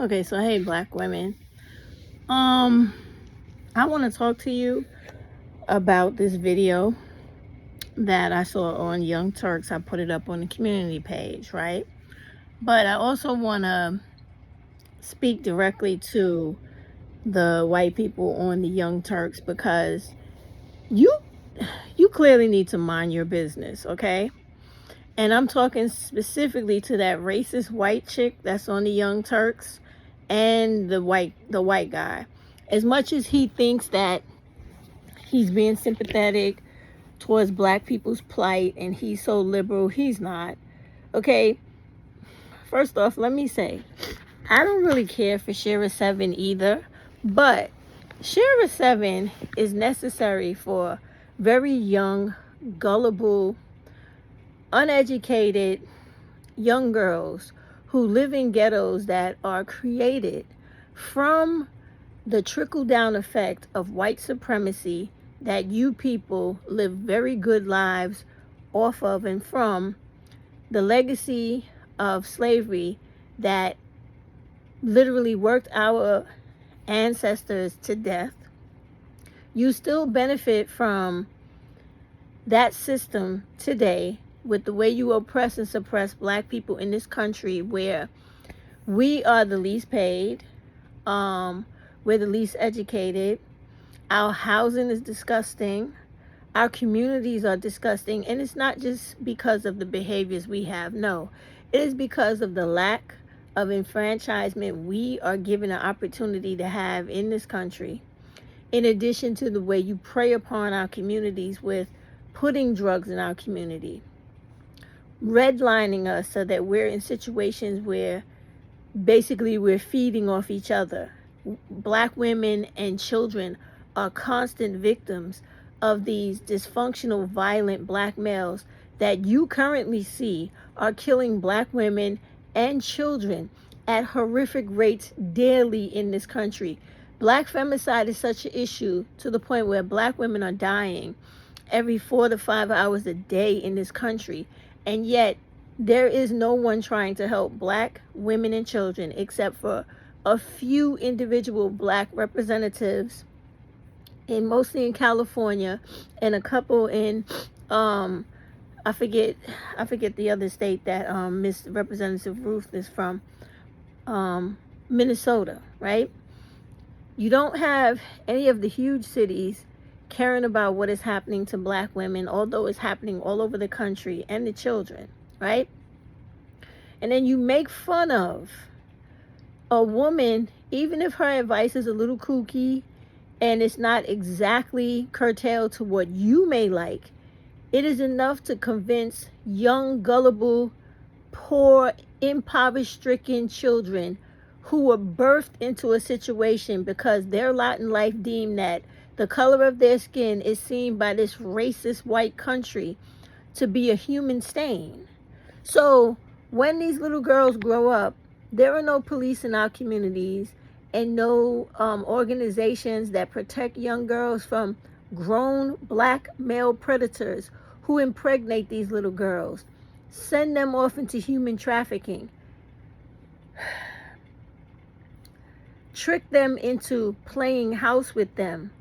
Okay, so hey, black women. Um, I want to talk to you about this video that I saw on Young Turks. I put it up on the community page, right? But I also want to speak directly to the white people on the Young Turks because you you clearly need to mind your business, okay? And I'm talking specifically to that racist white chick that's on the Young Turks and the white guy. As much as he thinks that he's being sympathetic towards black people's plight and he's so liberal, he's not. Okay, first off, let me say, I don't really care for Shira 7 either, but Shira 7 is necessary for very young, gullible, uneducated young girls who live in ghettos that are created from the trickle down effect of white supremacy that you people live very good lives off of and from, the legacy of slavery that literally worked our ancestors to death. You still benefit from that system today with the way you oppress and suppress black people in this country, where we are the least paid, we're the least educated, our housing is disgusting, our communities are disgusting. And it's not just because of the behaviors we have. No, it is because of the lack of enfranchisement we are given an opportunity to have in this country. In addition to the way you prey upon our communities with putting drugs in our community, redlining us so that we're in situations where basically we're feeding off each other. Black women and children are constant victims of these dysfunctional, violent black males that you currently see are killing black women and children at horrific rates daily in this country. Black femicide is such an issue to the point where black women are dying every 4 to 5 hours a day in this country. And yet there is no one trying to help black women and children except for a few individual black representatives, and mostly in California, and a couple in I forget the other state that Miss Representative Ruth is from, Minnesota, right? You don't have any of the huge cities caring about what is happening to black women, although it's happening all over the country, and the children, right? And then you make fun of a woman, even if her advice is a little kooky and it's not exactly curtailed to what you may like. It is enough to convince young, gullible, poor, impoverished stricken children who were birthed into a situation because their lot in life deemed that the color of their skin is seen by this racist white country to be a human stain. So when these little girls grow up, there are no police in our communities and no organizations that protect young girls from grown black male predators who impregnate these little girls, send them off into human trafficking, trick them into playing house with them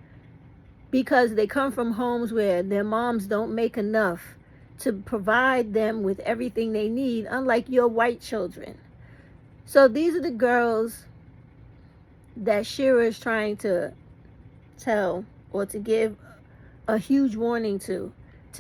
because they come from homes where their moms don't make enough to provide them with everything they need, unlike your white children. So these are the girls that Shira is trying to tell, or to give a huge warning to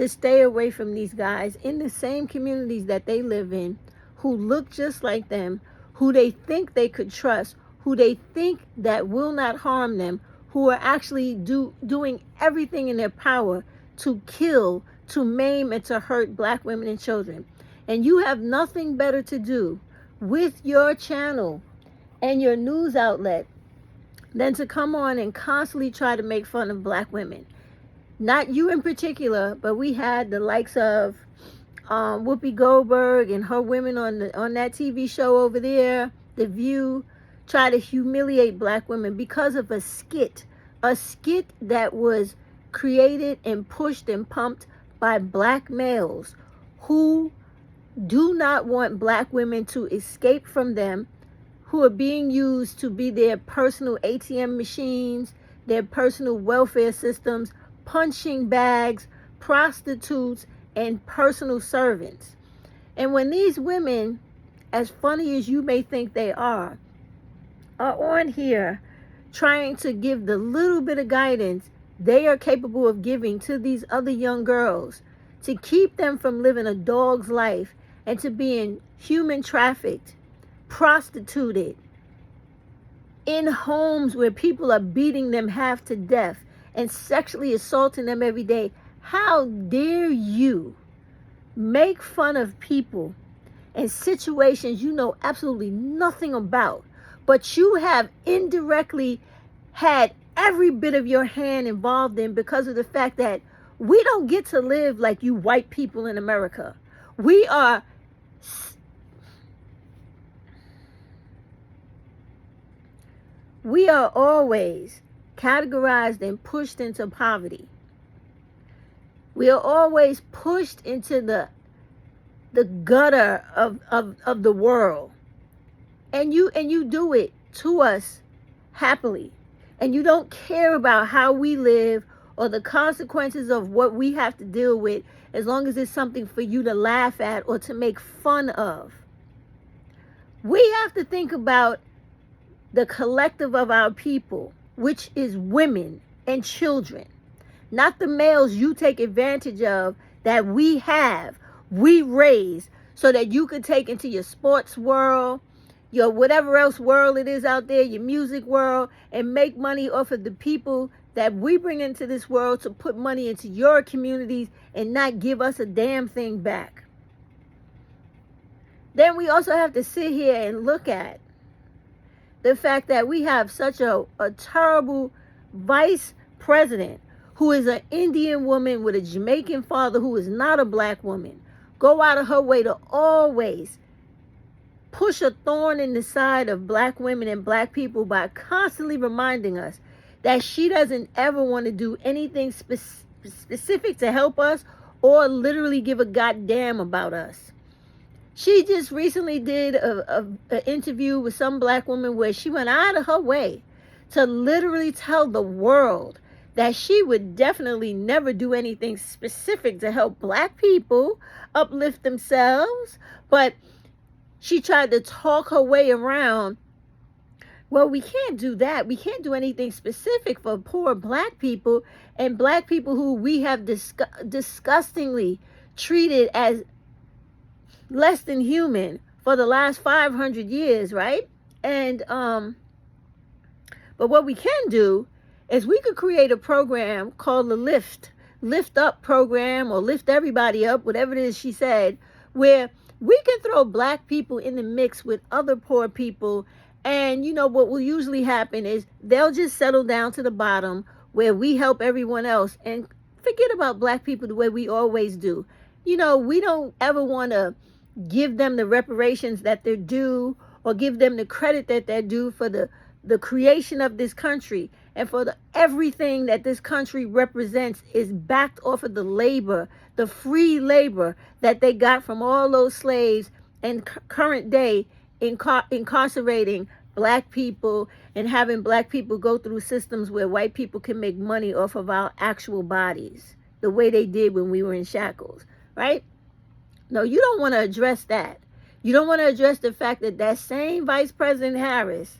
stay away from these guys in the same communities that they live in, who look just like them, who they think they could trust, who they think that will not harm them, who are actually doing everything in their power to kill, to maim, and to hurt black women and children. And you have nothing better to do with your channel and your news outlet than to come on and constantly try to make fun of black women. Not you in particular, but we had the likes of Whoopi Goldberg and her women on that TV show over there, The View, try to humiliate black women because of a skit that was created and pushed and pumped by black males who do not want black women to escape from them, who are being used to be their personal ATM machines, their personal welfare systems, punching bags, prostitutes, and personal servants. And when these women, as funny as you may think they are on here trying to give the little bit of guidance they are capable of giving to these other young girls to keep them from living a dog's life and to being human trafficked, prostituted, in homes where people are beating them half to death and sexually assaulting them every day. How dare you make fun of people and situations you know absolutely nothing about, but you have indirectly had every bit of your hand involved in because of the fact that we don't get to live like you white people in America. We are always categorized and pushed into poverty. We are always pushed into the gutter of the world. And you do it to us happily. And you don't care about how we live or the consequences of what we have to deal with, as long as it's something for you to laugh at or to make fun of. We have to think about the collective of our people, which is women and children, not the males you take advantage of that we raise so that you could take into your sports world, your whatever else world it is out there, your music world, and make money off of the people that we bring into this world to put money into your communities and not give us a damn thing back. Then we also have to sit here and look at the fact that we have such a terrible vice president who is an Indian woman with a Jamaican father who is not a black woman, go out of her way to always push a thorn in the side of black women and black people by constantly reminding us that she doesn't ever want to do anything specific to help us or literally give a goddamn about us. She just recently did an interview with some black woman where she went out of her way to literally tell the world that she would definitely never do anything specific to help black people uplift themselves, but she tried to talk her way around. Well, we can't do that. We can't do anything specific for poor black people and black people who we have disgustingly treated as less than human for the last 500 years, right? And but what we can do is we could create a program called the Lift Up program, or Lift Everybody Up, whatever it is she said, where we can throw black people in the mix with other poor people. And you know what will usually happen is they'll just settle down to the bottom where we help everyone else and forget about black people the way we always do. You know, we don't ever want to give them the reparations that they're due or give them the credit that they're due for the creation of this country and for everything that this country represents is backed off of the labor, the free labor that they got from all those slaves and current day incarcerating black people and having black people go through systems where white people can make money off of our actual bodies the way they did when we were in shackles, right? No, you don't want to address that. You don't want to address the fact that that same Vice President Harris,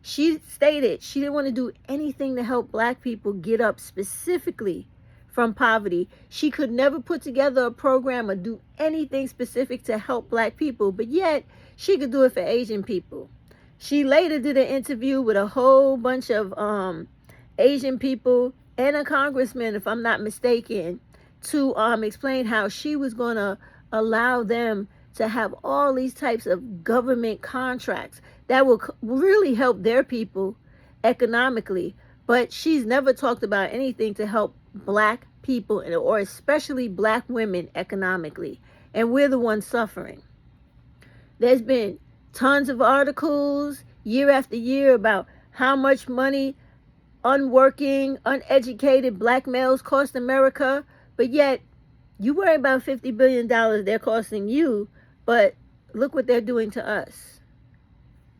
she stated she didn't want to do anything to help black people get up specifically from poverty. She could never put together a program or do anything specific to help black people, but yet she could do it for Asian people. She later did an interview with a whole bunch of Asian people and a congressman, if I'm not mistaken, to explain how she was going to allow them to have all these types of government contracts that will really help their people economically. But she's never talked about anything to help black people, or especially black women, economically. And we're the ones suffering. There's been tons of articles year after year about how much money unworking, uneducated black males cost America, but yet you worry about $50 billion they're costing you, but look what they're doing to us.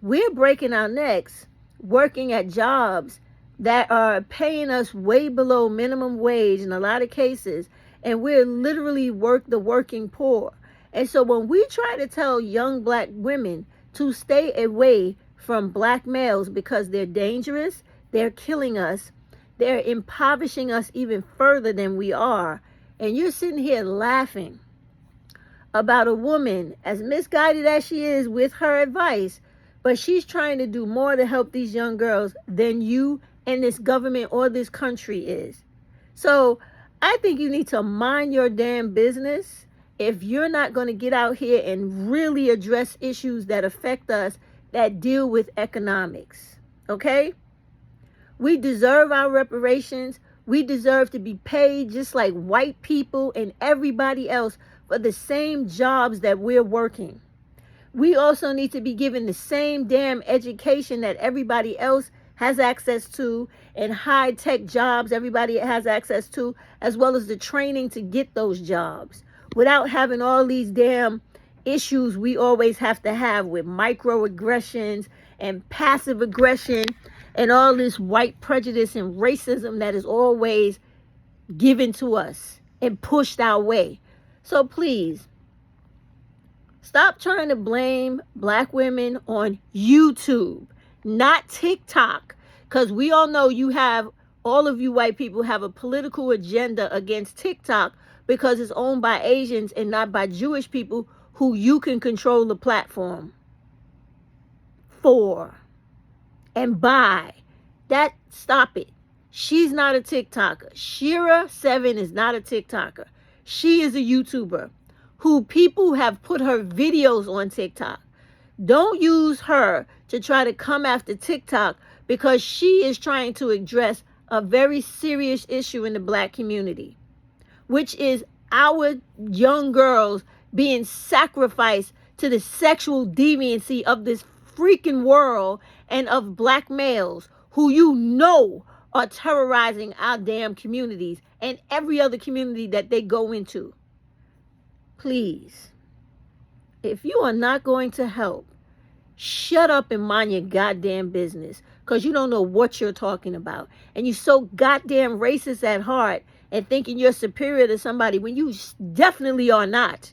we're breaking our necks working at jobs that are paying us way below minimum wage in a lot of cases, and we're literally the working poor. And so when we try to tell young black women to stay away from black males because they're dangerous, they're killing us, they're impoverishing us even further than we are, and you're sitting here laughing about a woman, as misguided as she is with her advice, but she's trying to do more to help these young girls than you and this government or this country is. So I think you need to mind your damn business if you're not going to get out here and really address issues that affect us, that deal with economics. Okay? We deserve our reparations. We deserve to be paid just like white people and everybody else for the same jobs that we're working. We also need to be given the same damn education that everybody else has access to, and high-tech jobs everybody has access to, as well as the training to get those jobs, without having all these damn issues we always have to have with microaggressions and passive aggression and all this white prejudice and racism that is always given to us and pushed our way. So please, stop trying to blame black women on YouTube, not TikTok, because we all know all of you white people have a political agenda against TikTok because it's owned by Asians and not by Jewish people who you can control the platform for and buy. Stop it. She's not a TikToker. Shira7 is not a TikToker. She is a YouTuber who people have put her videos on TikTok. Don't use her to try to come after TikTok because she is trying to address a very serious issue in the black community, which is our young girls being sacrificed to the sexual deviancy of this freaking world and of black males who are terrorizing our damn communities and every other community that they go into. Please, if you are not going to help, shut up and mind your goddamn business, because you don't know what you're talking about. And you're so goddamn racist at heart and thinking you're superior to somebody when you definitely are not.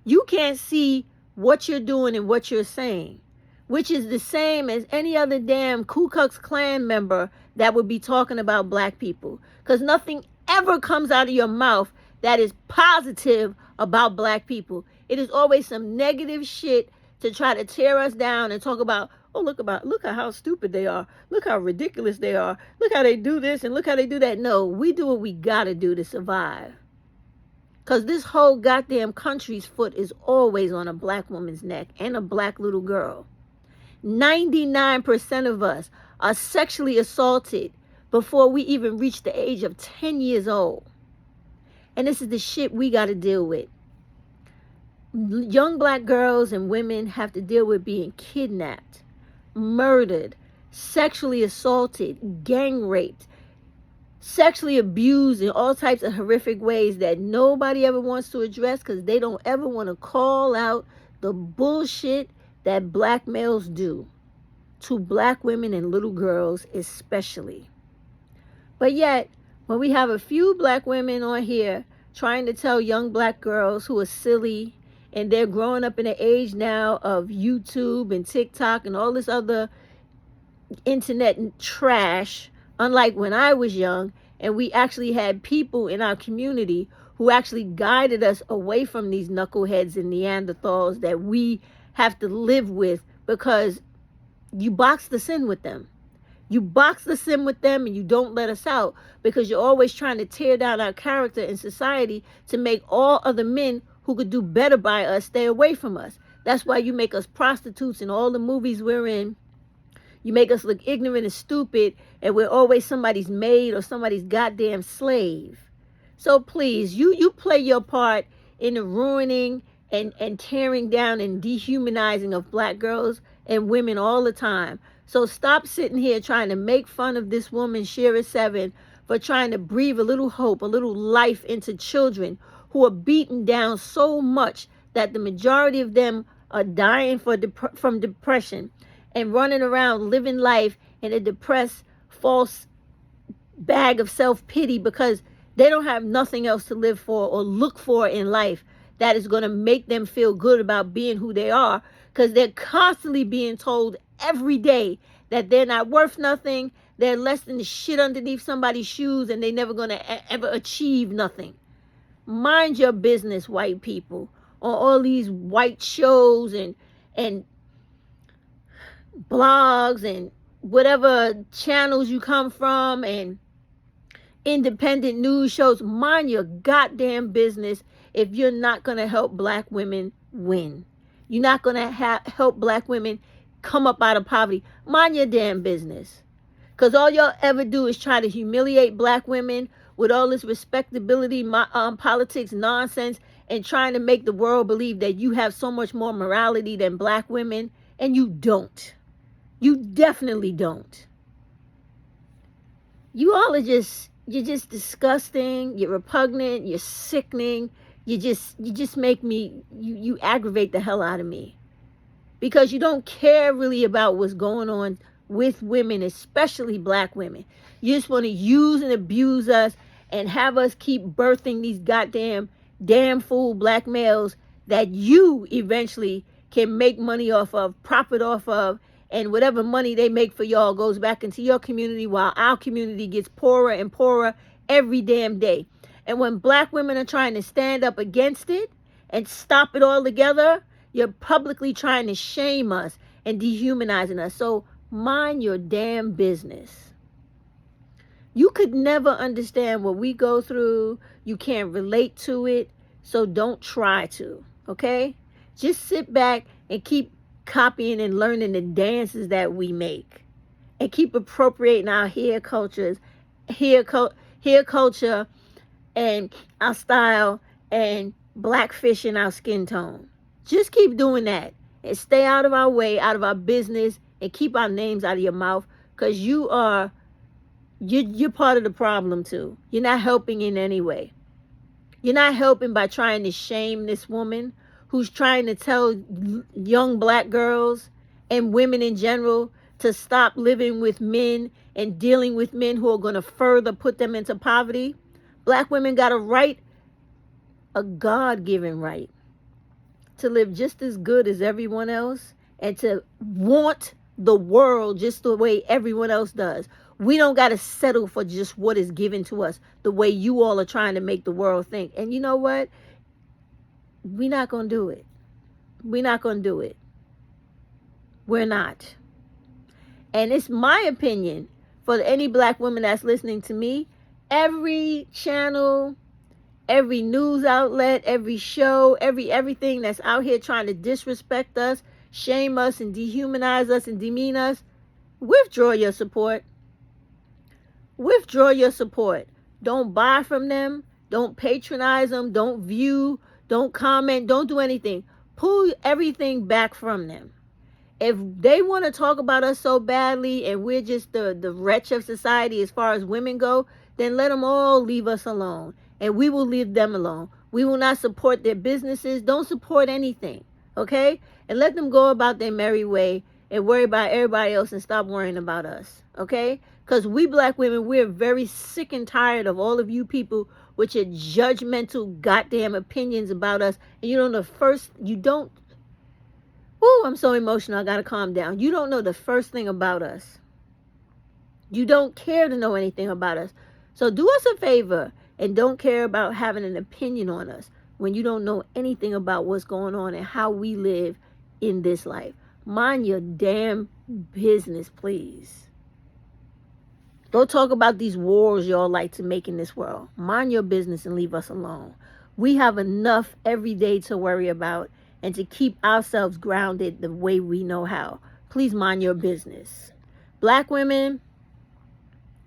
You can't see what you're doing and what you're saying, which is the same as any other damn Ku Klux Klan member that would be talking about black people, because nothing ever comes out of your mouth that is positive about black people. It is always some negative shit to try to tear us down and talk about, look at how stupid they are. Look how ridiculous they are. Look how they do this and look how they do that. No, we do what we gotta do to survive. Because this whole goddamn country's foot is always on a black woman's neck and a black little girl. 99% of us are sexually assaulted before we even reach the age of 10 years old. And this is the shit we got to deal with. Young black girls and women have to deal with being kidnapped, murdered, sexually assaulted, gang raped, sexually abused in all types of horrific ways that nobody ever wants to address because they don't ever want to call out the bullshit that black males do to black women and little girls especially. But yet, when we have a few black women on here trying to tell young black girls who are silly, and they're growing up in the age now of YouTube and TikTok and all this other internet trash, unlike when I was young and we actually had people in our community who actually guided us away from these knuckleheads and Neanderthals that we have to live with, because you box us in with them. You box us in with them and you don't let us out because you're always trying to tear down our character in society to make all other men who could do better by us stay away from us. That's why you make us prostitutes in all the movies we're in. You make us look ignorant and stupid, and we're always somebody's maid or somebody's goddamn slave. So please, you play your part in the ruining and tearing down and dehumanizing of black girls and women all the time. So stop sitting here trying to make fun of this woman, Shira7, for trying to breathe a little hope, a little life into children who are beaten down so much that the majority of them are dying from depression. and running around living life in a depressed, false bag of self-pity because they don't have nothing else to live for or look for in life that is going to make them feel good about being who they are, because they're constantly being told every day that they're not worth nothing, they're less than the shit underneath somebody's shoes, and they're never going to ever achieve nothing. Mind your business, white people, on all these white shows and blogs and whatever channels you come from and independent news shows. Mind your goddamn business if you're not going to help black women win. You're not going to help black women come up out of poverty. Mind your damn business. Because all y'all ever do is try to humiliate black women with all this respectability, politics nonsense, and trying to make the world believe that you have so much more morality than black women. And you don't. You definitely don't. You all are you're just disgusting, you're repugnant, you're sickening, you just make me, you aggravate the hell out of me. Because you don't care really about what's going on with women, especially black women. You just want to use and abuse us and have us keep birthing these damn fool black males that you eventually can make money off of, profit off of, and whatever money they make for y'all goes back into your community while our community gets poorer and poorer every damn day. And when black women are trying to stand up against it and stop it all together, you're publicly trying to shame us and dehumanizing us. So mind your damn business. You could never understand what we go through. You can't relate to it. So don't try to, okay? Just sit back and keep copying and learning the dances that we make. And keep appropriating our hair culture and our style and blackfish in our skin tone. Just keep doing that and stay out of our way, out of our business, and keep our names out of your mouth, because you're part of the problem too. You're not helping in any way. You're not helping by trying to shame this woman who's trying to tell young black girls and women in general to stop living with men and dealing with men who are going to further put them into poverty. Black women got a right, a God-given right, to live just as good as everyone else and to want the world just the way everyone else does. We don't got to settle for just what is given to us the way you all are trying to make the world think. And you know what? We're not going to do it. We're not going to do it. We're not. And it's my opinion, for any black woman that's listening to me, every channel, every news outlet, every show, everything that's out here trying to disrespect us, shame us, and dehumanize us and demean us, withdraw your support. Withdraw your support. Don't buy from them. Don't patronize them. Don't view. Don't comment. Don't do anything. Pull everything back from them. If they want to talk about us so badly and we're just the wretch of society as far as women go, then let them all leave us alone. And we will leave them alone. We will not support their businesses. Don't support anything. Okay? And let them go about their merry way and worry about everybody else and stop worrying about us. Okay? Because we black women, we're very sick and tired of all of you people with your judgmental goddamn opinions about us. And you don't, ooh, I'm so emotional, I gotta calm down. You don't know the first thing about us. You don't care to know anything about us. So do us a favor and don't care about having an opinion on us when you don't know anything about what's going on and how we live in this life. Mind your damn business, please. Don't talk about these wars y'all like to make in this world. Mind your business and leave us alone. We have enough every day to worry about and to keep ourselves grounded the way we know how. Please mind your business. Black women,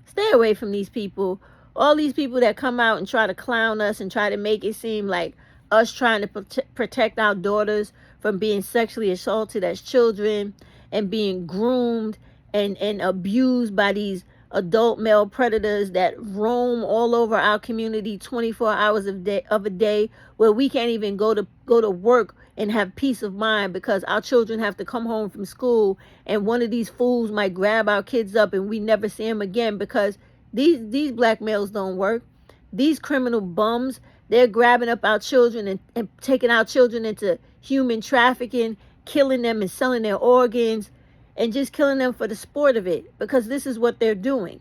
stay away from these people. All these people that come out and try to clown us and try to make it seem like us trying to protect our daughters from being sexually assaulted as children and being groomed and abused by these adult male predators that roam all over our community 24 hours of a day, where we can't even go to work and have peace of mind because our children have to come home from school and one of these fools might grab our kids up and we never see them again because these black males don't work. These criminal bums, they're grabbing up our children and taking our children into human trafficking, killing them and selling their organs and just killing them for the sport of it because this is what they're doing.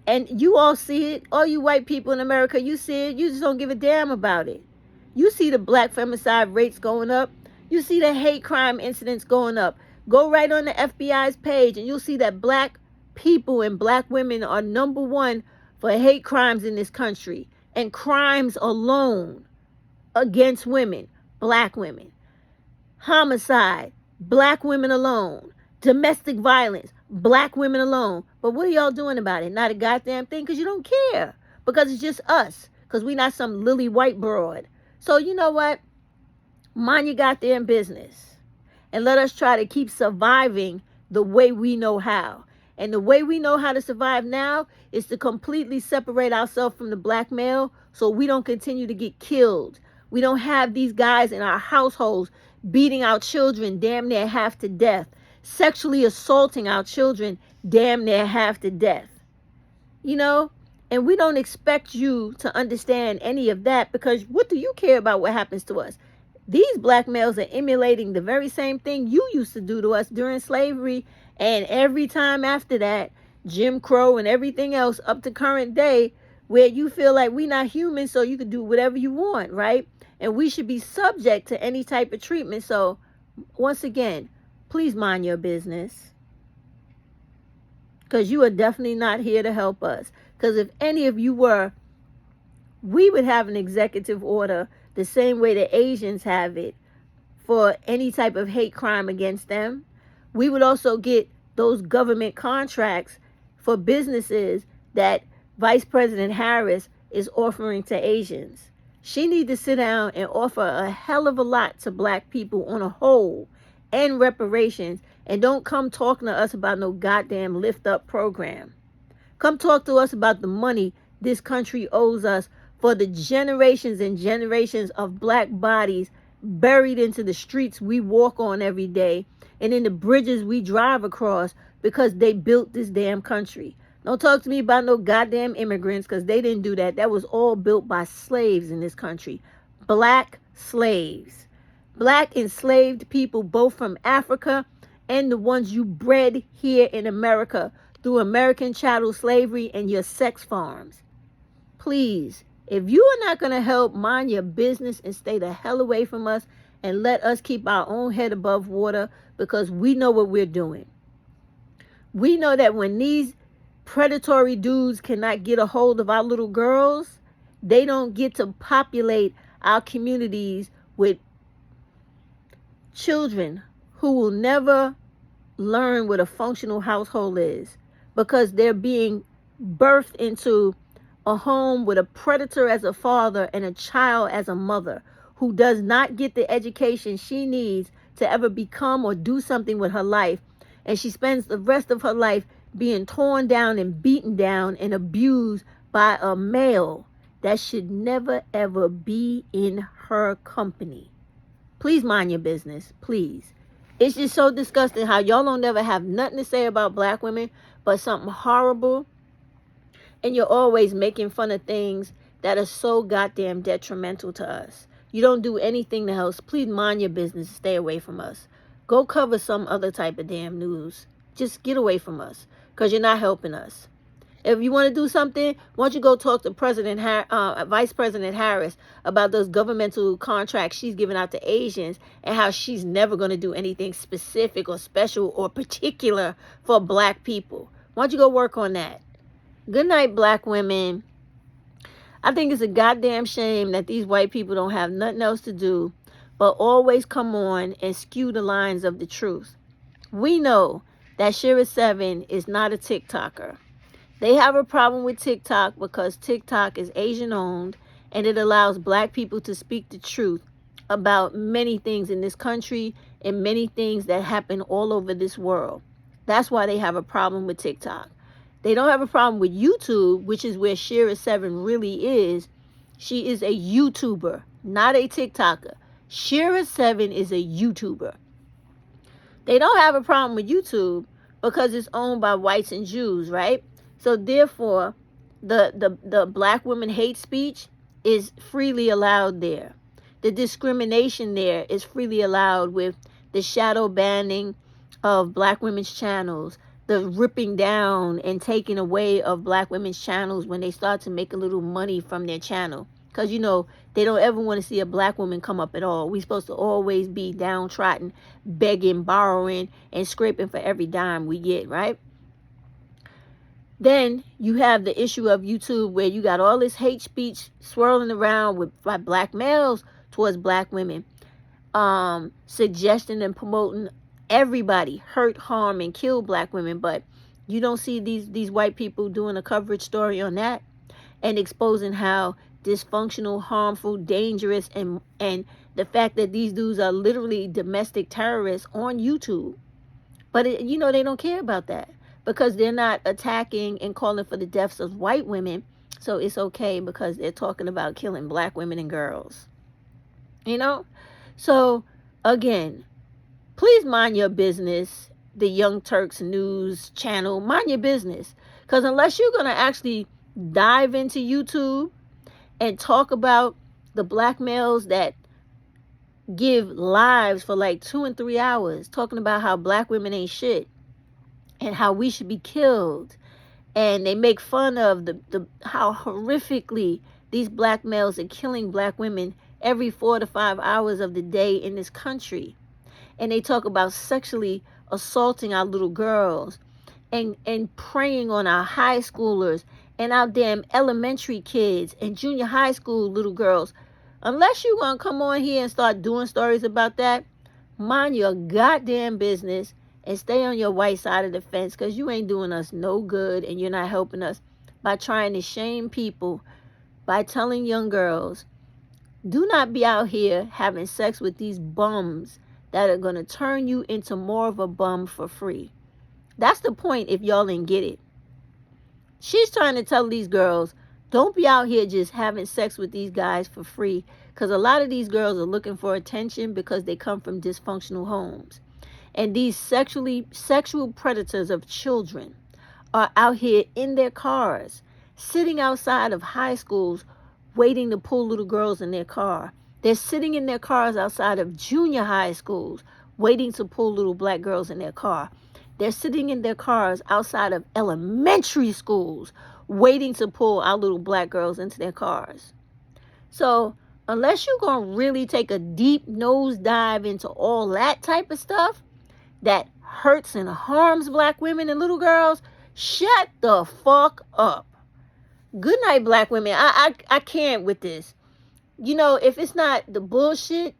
And you all see it. All you white people in America, you see it. You just don't give a damn about it. You see the black femicide rates going up. You see the hate crime incidents going up. Go right on the FBI's page and you'll see that black people and black women are number one for hate crimes in this country. And crimes alone against women, black women. Homicide, black women alone. Domestic violence, black women alone. But what are y'all doing about it? Not a goddamn thing because you don't care. Because it's just us. Because we not some lily white broad. So you know what? Mind your goddamn business. And let us try to keep surviving the way we know how. And the way we know how to survive now is to completely separate ourselves from the black male so we don't continue to get killed. We don't have these guys in our households beating our children damn near half to death. Sexually assaulting our children damn near half to death. You know? And we don't expect you to understand any of that because what do you care about what happens to us? These black males are emulating the very same thing you used to do to us during slavery and every time after that, Jim Crow and everything else up to current day where you feel like we're not human so you can do whatever you want, right? And we should be subject to any type of treatment. So once again, please mind your business. Because you are definitely not here to help us. Because if any of you were, we would have an executive order the same way the Asians have it for any type of hate crime against them. We would also get those government contracts for businesses that Vice President Harris is offering to Asians. She needs to sit down and offer a hell of a lot to black people on a whole and reparations. And don't come talking to us about no goddamn lift up program. Come talk to us about the money this country owes us for the generations and generations of black bodies buried into the streets we walk on every day and in the bridges we drive across because they built this damn country. Don't talk to me about no goddamn immigrants because they didn't do that. That was all built by slaves in this country. Black slaves. Black enslaved people both from Africa and the ones you bred here in America through American chattel slavery and your sex farms. Please, if you are not going to help, mind your business and stay the hell away from us and let us keep our own head above water because we know what we're doing. We know that when these predatory dudes cannot get a hold of our little girls, they don't get to populate our communities with children who will never learn what a functional household is because they're being birthed into a home with a predator as a father and a child as a mother who does not get the education she needs to ever become or do something with her life. And she spends the rest of her life being torn down and beaten down and abused by a male that should never ever be in her company. Please mind your business, please. It's just so disgusting how y'all don't ever have nothing to say about black women but something horrible. And you're always making fun of things that are so goddamn detrimental to us. You don't do anything to help. Please mind your business. Stay away from us. Go cover some other type of damn news. Just get away from us because you're not helping us. If you want to do something, why don't you go talk to Vice President Harris about those governmental contracts she's giving out to Asians and how she's never going to do anything specific or special or particular for black people. Why don't you go work on that? Good night, black women. I think it's a goddamn shame that these white people don't have nothing else to do but always come on and skew the lines of the truth. We know that Shira 7 is not a TikToker. They have a problem with TikTok because TikTok is Asian owned and it allows black people to speak the truth about many things in this country and many things that happen all over this world. That's why they have a problem with TikTok. They don't have a problem with YouTube, which is where Shira 7 really is. She is a YouTuber, not a TikToker. Shira7 is a YouTuber. They don't have a problem with YouTube because it's owned by whites and Jews, right? So therefore, the black women hate speech is freely allowed there. The discrimination there is freely allowed with the shadow banning of black women's channels, the ripping down and taking away of black women's channels when they start to make a little money from their channel. Because, they don't ever want to see a black woman come up at all. We're supposed to always be downtrodden, begging, borrowing, and scraping for every dime we get, right? Then you have the issue of YouTube where you got all this hate speech swirling around by black males towards black women, suggesting and promoting everybody hurt, harm, and kill black women. But you don't see these white people doing a coverage story on that and exposing how dysfunctional, harmful, dangerous, and the fact that these dudes are literally domestic terrorists on YouTube. But they don't care about that because they're not attacking and calling for the deaths of white women. So it's okay because they're talking about killing black women and girls. So again, please mind your business. The Young Turks News channel, mind your business. Because unless you're going to actually dive into YouTube and talk about the black males that give lives for like 2 and 3 hours, talking about how black women ain't shit and how we should be killed, and they make fun of how horrifically these black males are killing black women every 4 to 5 hours of the day in this country, and they talk about sexually assaulting our little girls and preying on our high schoolers and our damn elementary kids and junior high school little girls. Unless you're going to come on here and start doing stories about that, mind your goddamn business and stay on your white side of the fence, because you ain't doing us no good and you're not helping us by trying to shame people, by telling young girls, do not be out here having sex with these bums that are going to turn you into more of a bum for free. That's the point if y'all didn't get it. She's trying to tell these girls, don't be out here just having sex with these guys for free, because a lot of these girls are looking for attention because they come from dysfunctional homes. And these sexual predators of children are out here in their cars, sitting outside of high schools, waiting to pull little girls in their car. They're sitting in their cars outside of junior high schools, waiting to pull little black girls in their car. They're sitting in their cars outside of elementary schools, waiting to pull our little black girls into their cars. So unless you're going to really take a deep nosedive into all that type of stuff that hurts and harms black women and little girls, shut the fuck up. Good night, black women. I can't with this. If it's not the bullshit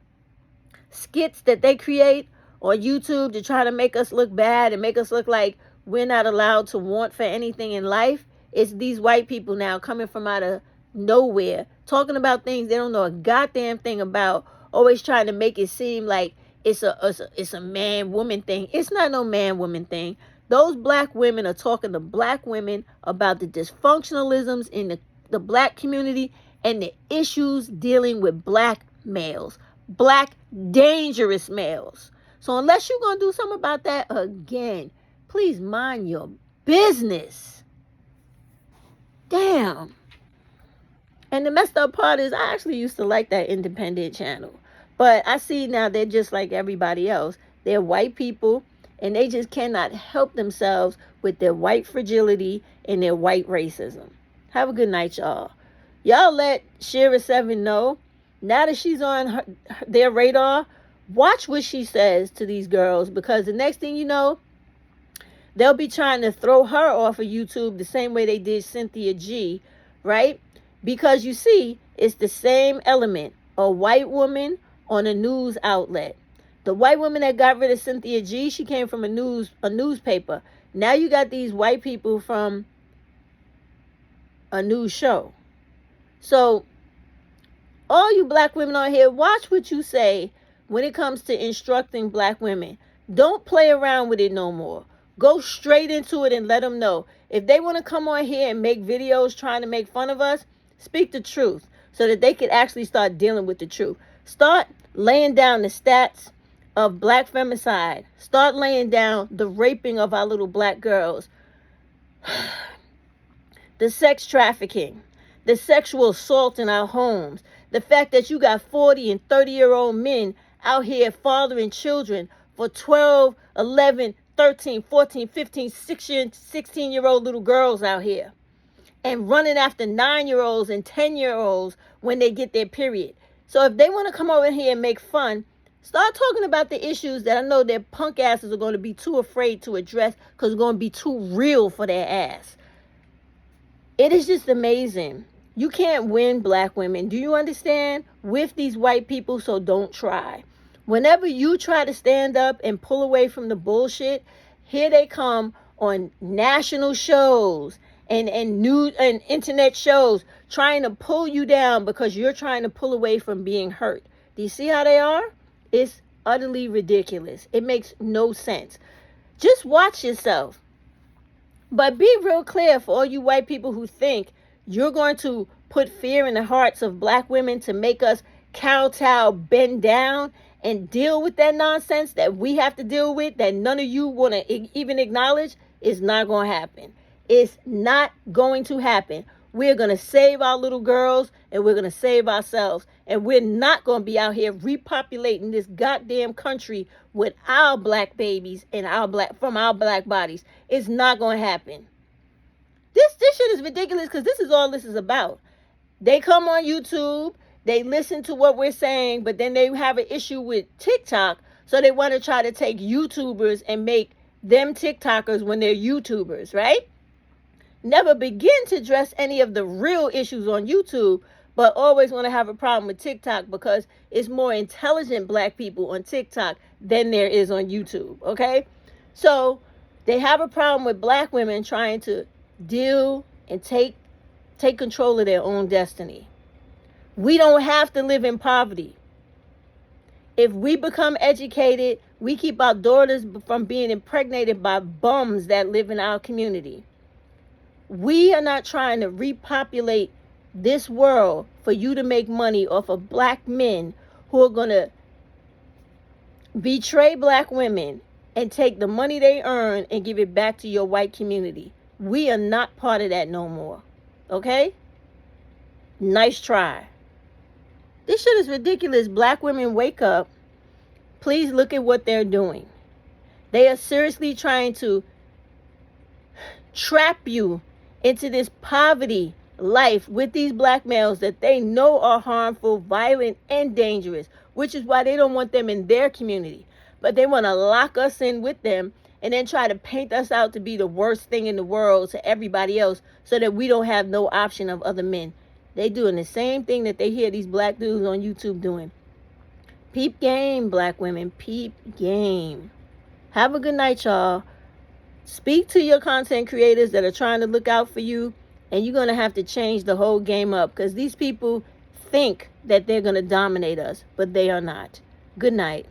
skits that they create on YouTube to try to make us look bad and make us look like we're not allowed to want for anything in life, it's these white people now coming from out of nowhere, talking about things they don't know a goddamn thing about, always trying to make it seem like it's a man-woman thing. It's not no man-woman thing. Those black women are talking to black women about the dysfunctionalisms in the black community and the issues dealing with black males, black dangerous males. So unless you're going to do something about that, again, please mind your business. Damn. And the messed up part is I actually used to like that independent channel. But I see now they're just like everybody else. They're white people, and they just cannot help themselves with their white fragility and their white racism. Have a good night, y'all. Y'all let Shira7 know, now that she's on their radar, watch what she says to these girls, because the next thing you know, they'll be trying to throw her off of YouTube the same way they did Cynthia G, right? Because you see, it's the same element. A white woman on a news outlet. The white woman that got rid of Cynthia G, she came from a newspaper. Now you got these white people from a news show. So all you black women on here, watch what you say when it comes to instructing black women. Don't play around with it no more. Go straight into it and let them know. If they want to come on here and make videos trying to make fun of us, speak the truth so that they could actually start dealing with the truth. Start laying down the stats of black femicide. Start laying down the raping of our little black girls, the sex trafficking, the sexual assault in our homes, the fact that you got 40 and 30-year-old men out here fathering children for 12, 11, 13, 14, 15, 16-year-old little girls out here, and running after 9-year-olds and 10-year-olds when they get their period. So if they want to come over here and make fun, start talking about the issues that I know their punk asses are going to be too afraid to address because it's going to be too real for their ass. It is just amazing. You can't win, black women. Do you understand? With these white people, so don't try. Whenever you try to stand up and pull away from the bullshit, here they come on national shows and news and internet shows trying to pull you down because you're trying to pull away from being hurt. Do you see how they are? It's utterly ridiculous. It makes no sense. Just watch yourself. But be real clear for all you white people who think you're going to put fear in the hearts of black women to make us kowtow, bend down, and deal with that nonsense that we have to deal with, that none of you want to even acknowledge, is not going to happen. It's not going to happen. We're going to save our little girls, and we're going to save ourselves. And we're not going to be out here repopulating this goddamn country with our black babies and from our black bodies. It's not going to happen. This shit is ridiculous because this is all this is about. They come on YouTube, they listen to what we're saying, but then they have an issue with TikTok, so they want to try to take YouTubers and make them TikTokers when they're YouTubers, right? Never begin to address any of the real issues on YouTube, but always want to have a problem with TikTok because it's more intelligent black people on TikTok than there is on YouTube, okay? So they have a problem with black women trying to deal and take control of their own destiny. We don't have to live in poverty. If we become educated, we keep our daughters from being impregnated by bums that live in our community. We are not trying to repopulate this world for you to make money off of black men who are going to betray black women and take the money they earn and give it back to your white community. We are not part of that no more. Okay? Nice try. This shit is ridiculous. Black women, wake up. Please look at what they're doing. They are seriously trying to trap you into this poverty life with these black males that they know are harmful, violent, and dangerous, which is why they don't want them in their community. But they want to lock us in with them and then try to paint us out to be the worst thing in the world to everybody else so that we don't have no option of other men. They doing the same thing that they hear these black dudes on YouTube doing. Peep game, black women. Peep game. Have a good night, y'all. Speak to your content creators that are trying to look out for you, and you're going to have to change the whole game up because these people think that they're going to dominate us, but they are not. Good night.